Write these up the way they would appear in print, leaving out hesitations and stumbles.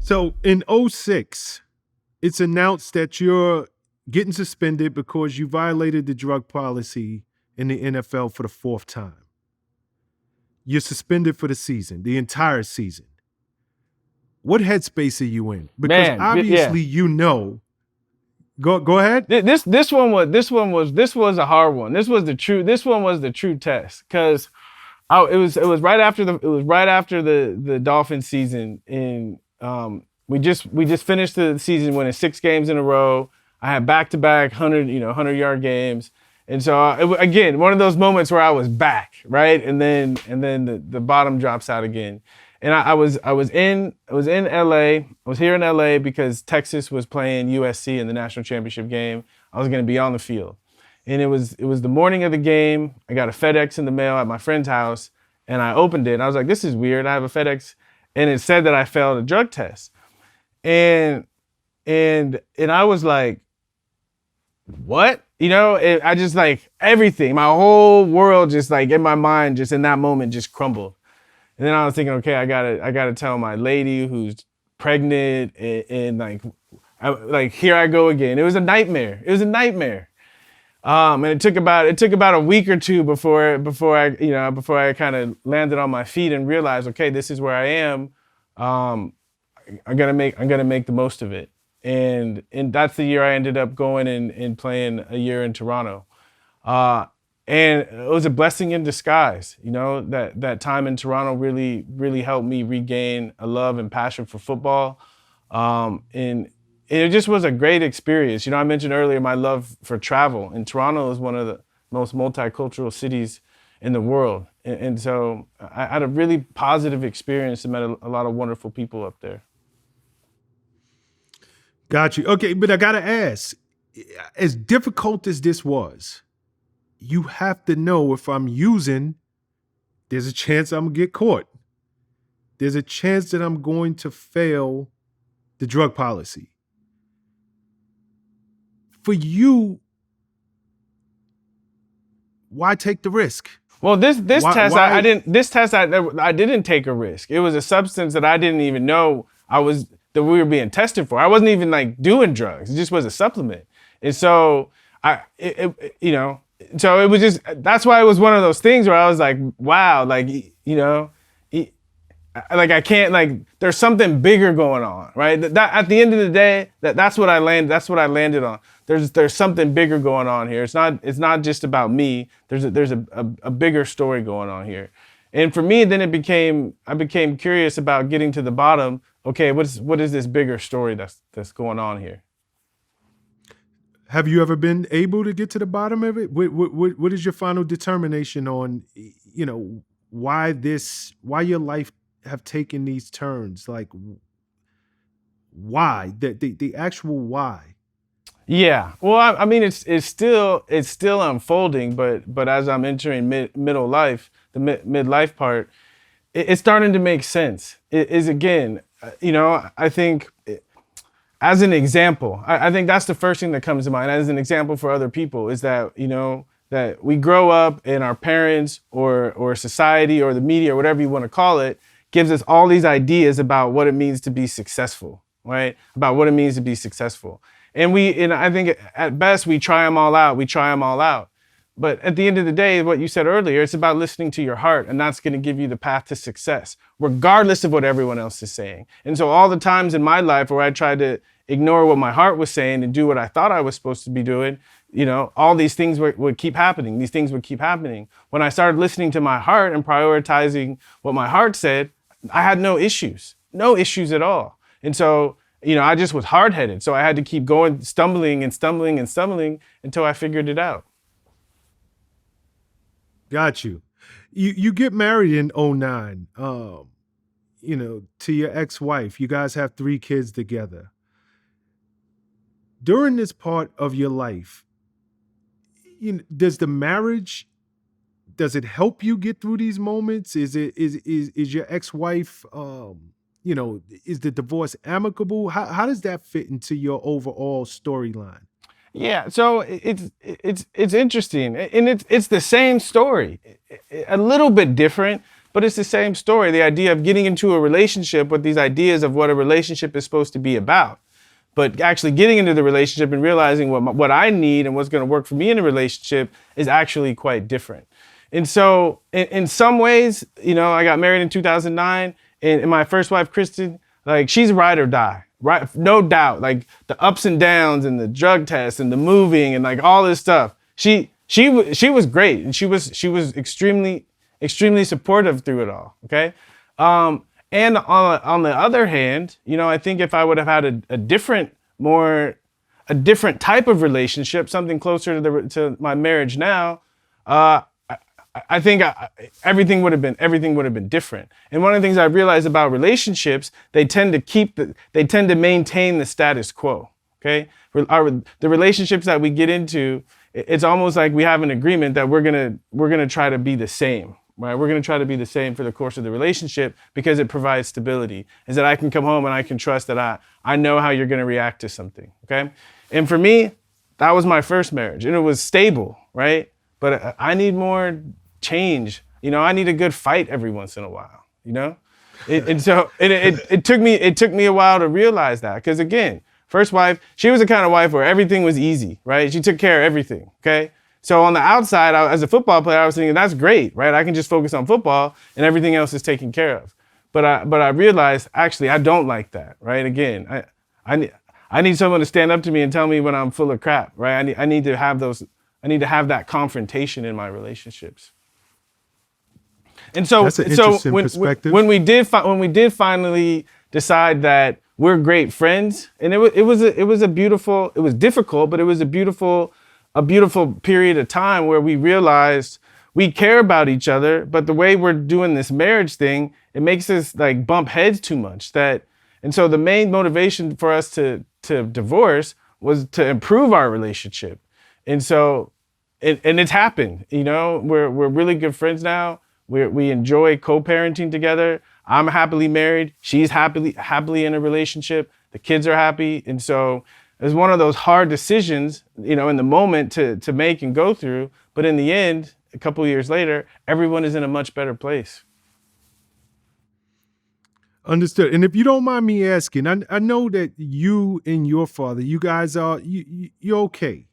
So in '06, it's announced that you're getting suspended because you violated the drug policy in the NFL for the fourth time. You're suspended for the season, the entire season. What headspace are you in? Because Man, yeah. obviously you know. Go ahead. This was a hard one. This one was the true test because it was right after the Dolphins season, and we just finished the season winning 6 games in a row. I had back to back 100-yard games, and so again, one of those moments where I was back, right, and then the bottom drops out again. And I was in LA. I was here in LA because Texas was playing USC in the national championship game. I was going to be on the field. And it was the morning of the game. I got a FedEx in the mail at my friend's house, and I opened it. And I was like, "This is weird. I have a FedEx," and it said that I failed a drug test. And I was like, "What?" I just like everything. My whole world just like in my mind, just in that moment, just crumbled. And then I was thinking, okay, I gotta tell my lady who's pregnant, and like here I go again. It was a nightmare. It was a nightmare. And it took about a week or two before I kind of landed on my feet and realized, okay, this is where I am. I'm gonna make the most of it. And that's the year I ended up going and playing a year in Toronto. And it was a blessing in disguise. That time in Toronto really, really helped me regain a love and passion for football. And it just was a great experience. I mentioned earlier my love for travel, and Toronto is one of the most multicultural cities in the world. And so I had a really positive experience and met a lot of wonderful people up there. Got you. Okay, but I gotta ask, as difficult as this was, you have to know if I'm using, there's a chance I'm gonna get caught. There's a chance that I'm going to fail the drug policy. For you, why take the risk? Well, this Why? test Why? I didn't take a risk. It was a substance that I didn't even know that we were being tested for. I wasn't even like doing drugs. It just was a supplement. And so so it was just, that's why it was one of those things where I was like, wow, like like I can't, like there's something bigger going on, right? That at the end of the day, that's what I landed on. There's something bigger going on here. It's not just about me. There's a bigger story going on here. And for me, then I became curious about getting to the bottom. Okay, what is this bigger story that's going on here? Have you ever been able to get to the bottom of it? What is your final determination on, why your life have taken these turns? Like, why? The actual why. Yeah. Well, I mean, it's still unfolding, but as I'm entering middle life, the midlife part, it's starting to make sense. It is again, I think as an example, I think that's the first thing that comes to mind as an example for other people is that, that we grow up and our parents or society or the media or whatever you want to call it gives us all these ideas about what it means to be successful, right? About what it means to be successful. And I think at best we try them all out. We try them all out. But at the end of the day, what you said earlier, it's about listening to your heart, and that's going to give you the path to success, regardless of what everyone else is saying. And so all the times in my life where I tried to ignore what my heart was saying and do what I thought I was supposed to be doing, all these things would keep happening. These things would keep happening. When I started listening to my heart and prioritizing what my heart said, I had no issues at all. And so, I just was hard-headed. So I had to keep going, stumbling and stumbling and stumbling until I figured it out. Got you. You get married in '09. To your ex-wife. You guys have 3 kids together. During this part of your life, does the marriage, does it help you get through these moments? Is your ex-wife, is the divorce amicable? How does that fit into your overall storyline? Yeah, so it's interesting, and it's the same story, a little bit different, but it's the same story. The idea of getting into a relationship with these ideas of what a relationship is supposed to be about. But actually getting into the relationship and realizing what I need and what's going to work for me in a relationship is actually quite different. And so in some ways, I got married in 2009, and my first wife, Kristen, like, she's ride or die, right? No doubt. Like, the ups and downs and the drug tests and the moving and like all this stuff. She was great, and she was extremely supportive through it all. Okay. And on the other hand, I think if I would have had a different type of relationship, something closer to my marriage now, I think everything would have been different. And one of the things I realized about relationships, they tend to maintain the status quo. Okay, the relationships that we get into, it's almost like we have an agreement that we're gonna try to be the same. Right? We're going to try to be the same for the course of the relationship because it provides stability. Is that I can come home and I can trust that I know how you're going to react to something. Okay. And for me, that was my first marriage, and it was stable. Right. But I need more change. I need a good fight every once in a while, and so it took me a while to realize that. Because again, first wife, she was the kind of wife where everything was easy. Right. She took care of everything. Okay. So on the outside, as a football player, I was thinking, that's great, right? I can just focus on football and everything else is taken care of. But I realized, actually, I don't like that, right? Again, I need someone to stand up to me and tell me when I'm full of crap, right? I need to have that confrontation in my relationships. And so, that's an interesting perspective. When we did finally decide that we're great friends, and it was difficult, but it was a beautiful period of time where we realized we care about each other, but the way we're doing this marriage thing, it makes us like bump heads too much. And so the main motivation for us to divorce was to improve our relationship. And so, and it's happened. We're really good friends now. We enjoy co-parenting together. I'm happily married. She's happily in a relationship. The kids are happy, and so. It was one of those hard decisions, in the moment to make and go through. But in the end, a couple of years later, everyone is in a much better place. Understood. And if you don't mind me asking, I know that you and your father, you guys are you're okay.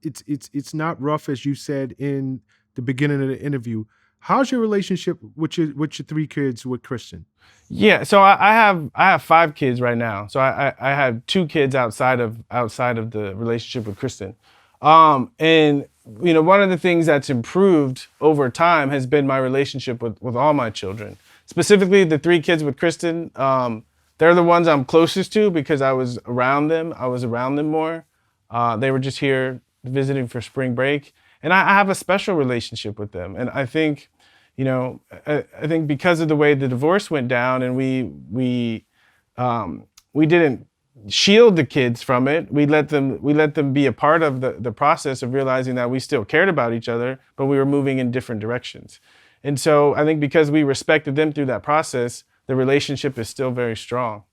It's not rough, as you said in the beginning of the interview. How's your relationship with your 3 kids with Kristen? Yeah, so I have 5 kids right now. So I have 2 kids outside of the relationship with Kristen. And one of the things that's improved over time has been my relationship with all my children. Specifically, the 3 kids with Kristen, they're the ones I'm closest to because I was around them. I was around them more. They were just here visiting for spring break. And I have a special relationship with them. And I think, I think because of the way the divorce went down, and we didn't shield the kids from it. We let them be a part of the process of realizing that we still cared about each other, but we were moving in different directions. And so I think because we respected them through that process, the relationship is still very strong.